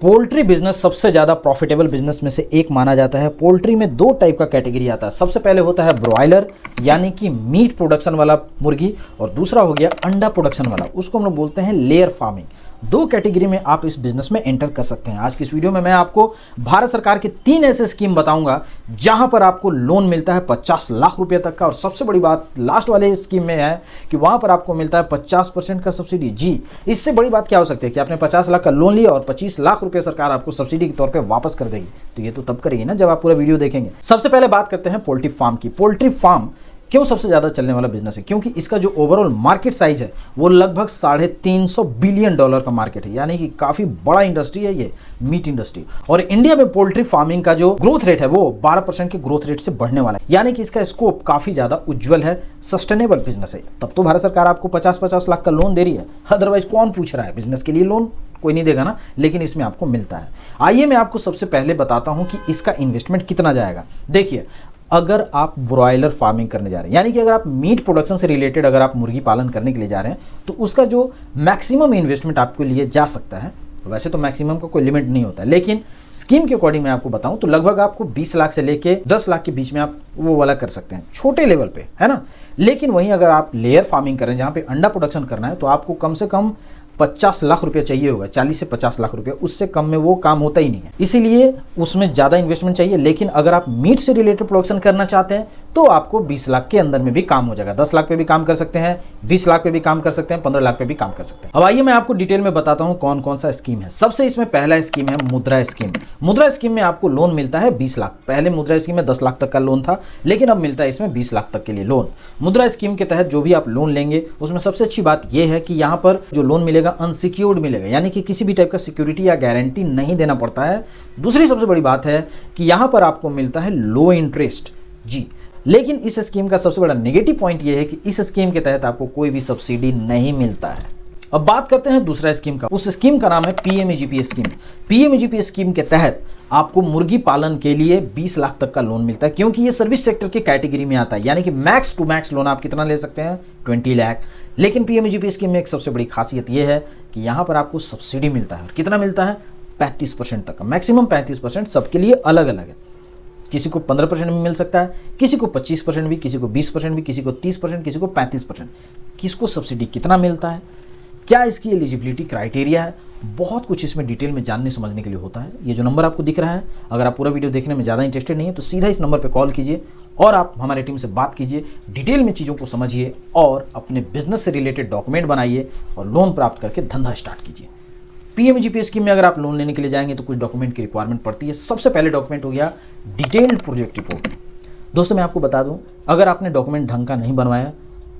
Poultry business सबसे ज़्यादा profitable business में से एक माना जाता है। पोल्ट्री में दो टाइप का कैटेगरी आता है। सबसे पहले होता है ब्रॉयलर यानी कि मीट प्रोडक्शन वाला मुर्गी, और दूसरा हो गया अंडा प्रोडक्शन वाला, उसको हम लोग बोलते हैं लेयर फार्मिंग। दो कैटेगरी में आप इस बिजनेस में एंटर कर सकते हैं। आज की इस वीडियो में मैं आपको भारत सरकार की 3 ऐसे स्कीम बताऊंगा जहां पर आपको लोन मिलता है 50 लाख रुपए तक का। और सबसे बड़ी बात लास्ट वाले स्कीम में है कि वहां पर आपको मिलता है 50% का सब्सिडी। जी, इससे बड़ी बात क्या हो सकती है कि आपने 50 लाख का लोन लिया और 25 लाख रुपए सरकार आपको सब्सिडी के तौर पर वापस कर देगी। तो ये तो तब करेगी ना जब आप पूरा वीडियो देखेंगे। सबसे पहले बात करते हैं पोल्ट्री फार्म की। पोल्ट्री फार्म क्यों सबसे ज़्यादा चलने वाला बिजनेस है? क्योंकि इसका जो ओवरऑल मार्केट साइज है वो लगभग $350 बिलियन का मार्केट है, यानी कि काफ़ी बड़ा इंडस्ट्री है ये मीट इंडस्ट्री। और इंडिया में पोल्ट्री फार्मिंग का जो ग्रोथ रेट है वो 12% के ग्रोथ रेट से बढ़ने वाला है, यानी कि इसका स्कोप काफ़ी ज़्यादा उज्जवल है, सस्टेनेबल बिजनेस है। तब तो भारत सरकार आपको 50-50 लाख का लोन दे रही है, अदरवाइज कौन पूछ रहा है बिजनेस के लिए लोन? कोई नहीं देगा ना, लेकिन इसमें आपको मिलता है। आइए मैं आपको सबसे पहले बताता हूं कि इसका इन्वेस्टमेंट कितना जाएगा। देखिए, अगर आप ब्रॉयलर फार्मिंग करने जा रहे हैं, यानी कि अगर आप मीट प्रोडक्शन से रिलेटेड अगर आप मुर्गी पालन करने के लिए जा रहे हैं, तो उसका जो मैक्सिमम इन्वेस्टमेंट आपके लिए जा सकता है, वैसे तो मैक्सिमम का कोई लिमिट नहीं होता, लेकिन स्कीम के अकॉर्डिंग मैं आपको बताऊं तो लगभग आपको 20 लाख से लेके 10 लाख के बीच में आप वो वाला कर सकते हैं, छोटे लेवल पे, है ना। लेकिन वहीं अगर आप लेयर फार्मिंग करें जहां पे अंडा प्रोडक्शन करना है, तो आपको कम से कम 50 लाख रुपये चाहिए होगा, 40 से 50 लाख रुपये, उससे कम में वो काम होता ही नहीं है, इसीलिए उसमें ज़्यादा इन्वेस्टमेंट चाहिए। लेकिन अगर आप मीट से रिलेटेड प्रोडक्शन करना चाहते हैं तो आपको 20 लाख के अंदर में भी काम हो जाएगा। 10 लाख पे भी काम कर सकते हैं, 20 लाख पे भी काम कर सकते हैं, 15 लाख पे भी काम कर सकते हैं। अब आइए मैं आपको डिटेल में बताता हूँ कौन कौन सा स्कीम है। सबसे इसमें पहला स्कीम है मुद्रा स्कीम। मुद्रा स्कीम में आपको लोन मिलता है 20 लाख। पहले मुद्रा स्कीम में 10 लाख तक का लोन था, लेकिन अब मिलता है इसमें 20 लाख तक के लिए लोन। मुद्रा स्कीम के तहत जो भी आप लोन लेंगे उसमें सबसे अच्छी बात यह है कि यहाँ पर जो लोन मिलेगा अनसिक्योर्ड मिलेगा, यानी कि किसी भी टाइप का सिक्योरिटी या गारंटी नहीं देना पड़ता है। दूसरी सबसे बड़ी बात है कि यहाँ पर आपको मिलता है लो इंटरेस्ट। जी, लेकिन इस स्कीम का सबसे बड़ा नेगेटिव पॉइंट यह है कि इस स्कीम के तहत आपको कोई भी सब्सिडी नहीं मिलता है। अब बात करते हैं दूसरा स्कीम का। उस स्कीम का नाम है पीएमईजीपी स्कीम। पीएमईजीपी स्कीम के तहत आपको मुर्गी पालन के लिए 20 लाख तक का लोन मिलता है, क्योंकि ये सर्विस सेक्टर की कैटेगरी में आता है, यानी कि मैक्स टू मैक्स लोन आप कितना ले सकते हैं? 20 लाख। लेकिन पीएमईजीपी स्कीम में एक सबसे बड़ी खासियत यह है कि यहाँ पर आपको सब्सिडी मिलता है। कितना मिलता है? 35% तक का, मैक्सिमम 35%। सबके लिए अलग अलग है, किसी को 15% भी मिल सकता है, किसी को 25% भी, किसी को 20% भी, किसी को 30%, किसी को 35%। किसको सब्सिडी कितना मिलता है, क्या इसकी एलिजिबिलिटी क्राइटेरिया है, बहुत कुछ इसमें डिटेल में जानने समझने के लिए होता है। ये जो नंबर आपको दिख रहा है, अगर आप पूरा वीडियो देखने में ज़्यादा इंटरेस्टेड नहीं है तो सीधा इस नंबर पे कॉल कीजिए और आप हमारे टीम से बात कीजिए, डिटेल में चीज़ों को समझिए और अपने बिजनेस से रिलेटेड डॉक्यूमेंट बनाइए और लोन प्राप्त करके धंधा स्टार्ट कीजिए। पीएमईजीपी स्कीम में अगर आप लोन लेने के लिए जाएंगे तो कुछ डॉक्यूमेंट की रिक्वायरमेंट पड़ती है। सबसे पहले डॉक्यूमेंट हो गया डिटेल्ड प्रोजेक्ट रिपोर्ट। दोस्तों मैं आपको बता दूं, अगर आपने डॉक्यूमेंट ढंग का नहीं बनवाया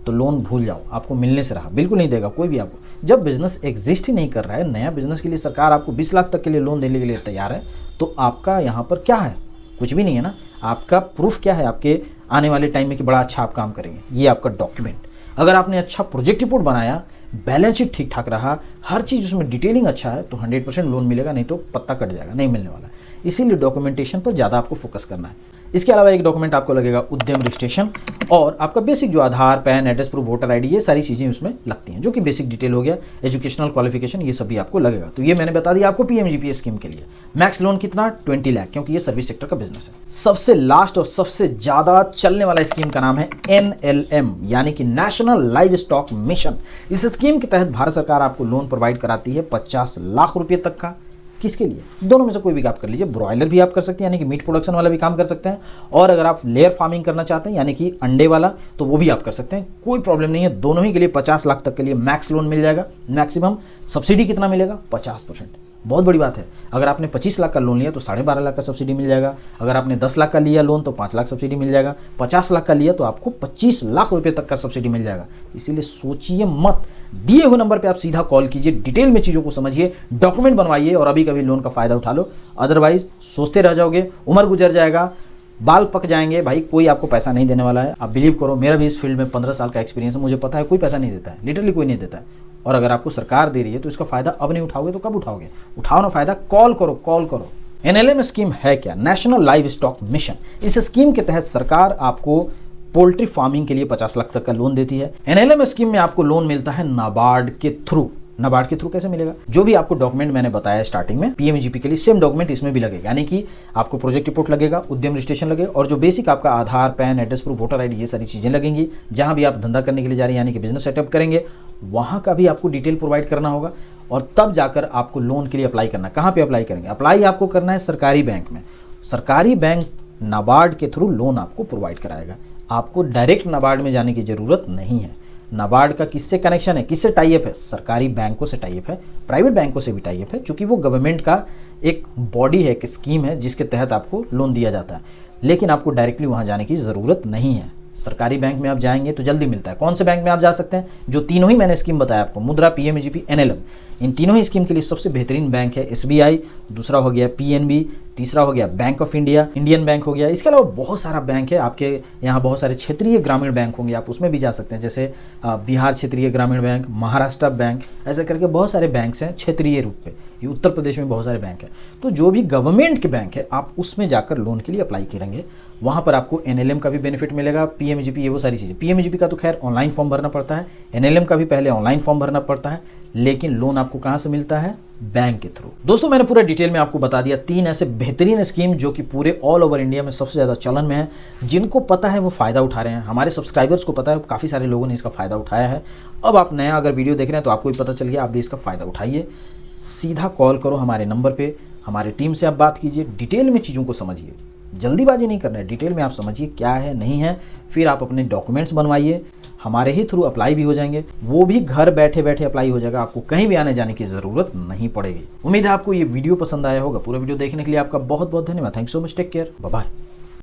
तो लोन भूल जाओ, आपको मिलने से रहा, बिल्कुल नहीं देगा कोई भी आपको। जब बिजनेस एग्जिस्ट ही नहीं कर रहा है, नया बिजनेस के लिए सरकार आपको 20 लाख तक के लिए लोन देने के लिए तैयार है, तो आपका यहाँ पर क्या है? कुछ भी नहीं है ना। आपका प्रूफ क्या है आपके आने वाले टाइम में कि बड़ा अच्छा आप काम करेंगे? ये आपका डॉक्यूमेंट। अगर आपने अच्छा प्रोजेक्ट रिपोर्ट बनाया, बैलेंस शीट ठीक ठाक रहा, हर चीज़ उसमें डिटेलिंग अच्छा है, तो 100% लोन मिलेगा, नहीं तो पत्ता कट जाएगा, नहीं मिलने वाला है। इसीलिए डॉक्यूमेंटेशन पर ज़्यादा आपको फोकस करना है। इसके अलावा एक डॉक्यूमेंट आपको लगेगा उद्यम रजिस्ट्रेशन, और आपका बेसिक जो Aadhaar, PAN, address proof, voter ID, ये सारी चीज़ें उसमें लगती हैं, जो कि बेसिक डिटेल हो गया। एजुकेशनल क्वालिफिकेशन, ये सभी आपको लगेगा। तो ये मैंने बता दिया आपको पीएमईजीपी स्कीम के लिए। मैक्स लोन कितना? 20 लाख, क्योंकि ये सर्विस सेक्टर का बिजनेस है। सबसे लास्ट और सबसे ज़्यादा चलने वाला स्कीम का नाम है NLM, यानी कि नेशनल लाइव स्टॉक मिशन। इस स्कीम के तहत भारत सरकार आपको लोन प्रोवाइड कराती है 50 लाख रुपये तक का। किसके लिए? दोनों में से कोई भी आप कर लीजिए। ब्रॉयलर भी आप कर सकते हैं, यानी कि मीट प्रोडक्शन वाला भी काम कर सकते हैं, और अगर आप लेयर फार्मिंग करना चाहते हैं यानी कि अंडे वाला, तो वो भी आप कर सकते हैं, कोई प्रॉब्लम नहीं है। दोनों ही के लिए 50 लाख तक के लिए मैक्स लोन मिल जाएगा। मैक्सिमम सब्सिडी कितना मिलेगा? 50%। बहुत बड़ी बात है। अगर आपने 25 लाख का लोन लिया तो 12.5 लाख का सब्सिडी मिल जाएगा। अगर आपने 10 लाख का लिया लोन तो 5 लाख सब्सिडी मिल जाएगा। 50 लाख का लिया तो आपको 25 लाख रुपए तक का सब्सिडी मिल जाएगा। इसीलिए सोचिए मत, दिए हुए नंबर पे आप सीधा कॉल कीजिए, डिटेल में चीज़ों को समझिए, डॉक्यूमेंट बनवाइए और अभी कभी लोन का फ़ायदा उठा लो। अदरवाइज सोचते रह जाओगे, उम्र गुजर जाएगा, बाल पक जाएंगे, भाई कोई आपको पैसा नहीं देने वाला है। आप बिलीव करो, मेरा भी इस फील्ड में 15 साल का एक्सपीरियंस है, मुझे पता है कोई पैसा नहीं देता है, लिटरली कोई नहीं देता है। और अगर आपको सरकार दे रही है तो इसका फ़ायदा अब नहीं उठाओगे तो कब उठाओगे? उठाओ ना फ़ायदा, कॉल करो, कॉल करो। NLM स्कीम है क्या? National live stock mission. इस स्कीम के तहत सरकार आपको पोल्ट्री फार्मिंग के लिए 50 लाख तक का लोन देती है। NLM स्कीम में आपको लोन मिलता है नाबार्ड के थ्रू। नाबार्ड के थ्रू कैसे मिलेगा? जो भी आपको डॉक्यूमेंट मैंने बताया स्टार्टिंग में पीएमजीपी के लिए, सेम डॉक्यूमेंट इसमें भी लगेगा, यानी कि आपको प्रोजेक्ट रिपोर्ट लगेगा, उद्यम रजिस्ट्रेशन लगेगा और जो बेसिक आपका Aadhaar, PAN, address proof, voter ID, ये सारी चीजें लगेंगी। जहां भी आप धंधा करने के लिए जा रहे हैं यानी कि बिजनेस सेटअप करेंगे, वहां का भी आपको डिटेल प्रोवाइड करना होगा और तब जाकर आपको लोन के लिए अप्लाई करना। कहाँ पे अप्लाई करेंगे? अप्लाई आपको करना है सरकारी बैंक में। सरकारी बैंक नाबार्ड के थ्रू लोन आपको प्रोवाइड कराएगा। आपको डायरेक्ट नाबार्ड में जाने की जरूरत नहीं है। नाबार्ड का किससे कनेक्शन है, किससे टाइप है? सरकारी बैंकों से टाइप है, प्राइवेट बैंकों से भी टाइप है, क्योंकि वो गवर्नमेंट का एक बॉडी है, एक स्कीम है जिसके तहत आपको लोन दिया जाता है। लेकिन आपको डायरेक्टली वहाँ जाने की ज़रूरत नहीं है। सरकारी बैंक में आप जाएंगे तो जल्दी मिलता है। कौन से बैंक में आप जा सकते हैं? जो तीनों ही मैंने स्कीम बताया आपको, मुद्रा, पीएमजीपी, एनएलएम, इन तीनों ही स्कीम के लिए सबसे बेहतरीन बैंक है एसबीआई, दूसरा हो गया पीएनबी, तीसरा हो गया bank of India, Indian bank हो गया। इसके अलावा बहुत सारा बैंक है। आपके यहाँ बहुत सारे क्षेत्रीय ग्रामीण बैंक होंगे, आप उसमें भी जा सकते हैं, जैसे बिहार क्षेत्रीय ग्रामीण बैंक, महाराष्ट्र बैंक, ऐसे करके बहुत सारे बैंक्स हैं क्षेत्रीय रूप पे। ये उत्तर प्रदेश में बहुत सारे बैंक हैं। तो जो भी गवर्नमेंट के बैंक है आप उसमें जाकर लोन के लिए अप्लाई करेंगे, वहाँ पर आपको एनएलएम का भी बेनिफिट मिलेगा, पीएमजीपी, ये वो सारी चीज़ें। पीएमजीपी का तो खैर ऑनलाइन फॉर्म भरना पड़ता है, एनएलएम का भी पहले ऑनलाइन फॉर्म भरना पड़ता है, लेकिन लोन आपको कहाँ से मिलता है? बैंक के थ्रू। दोस्तों मैंने पूरा डिटेल में आपको बता दिया 3 ऐसे बेहतरीन स्कीम जो कि पूरे ऑल ओवर इंडिया में सबसे ज़्यादा चलन में है। जिनको पता है वो फ़ायदा उठा रहे हैं। हमारे सब्सक्राइबर्स को पता है, काफ़ी सारे लोगों ने इसका फ़ायदा उठाया है। अब आप नया अगर वीडियो देख रहे हैं तो आपको भी पता चल गया, आप भी इसका फ़ायदा उठाइए। सीधा कॉल करो हमारे नंबर पे, हमारी टीम से आप बात कीजिए, डिटेल में चीज़ों को समझिए। जल्दीबाजी नहीं करना है, डिटेल में आप समझिए क्या है नहीं है, फिर आप अपने डॉक्यूमेंट्स बनवाइए। हमारे ही थ्रू अप्लाई भी हो जाएंगे, वो भी घर बैठे बैठे अप्लाई हो जाएगा, आपको कहीं भी आने जाने की ज़रूरत नहीं पड़ेगी। उम्मीद है आपको ये वीडियो पसंद आया होगा। पूरा वीडियो देखने के लिए आपका बहुत बहुत धन्यवाद। Thanks so much, take care, bye bye.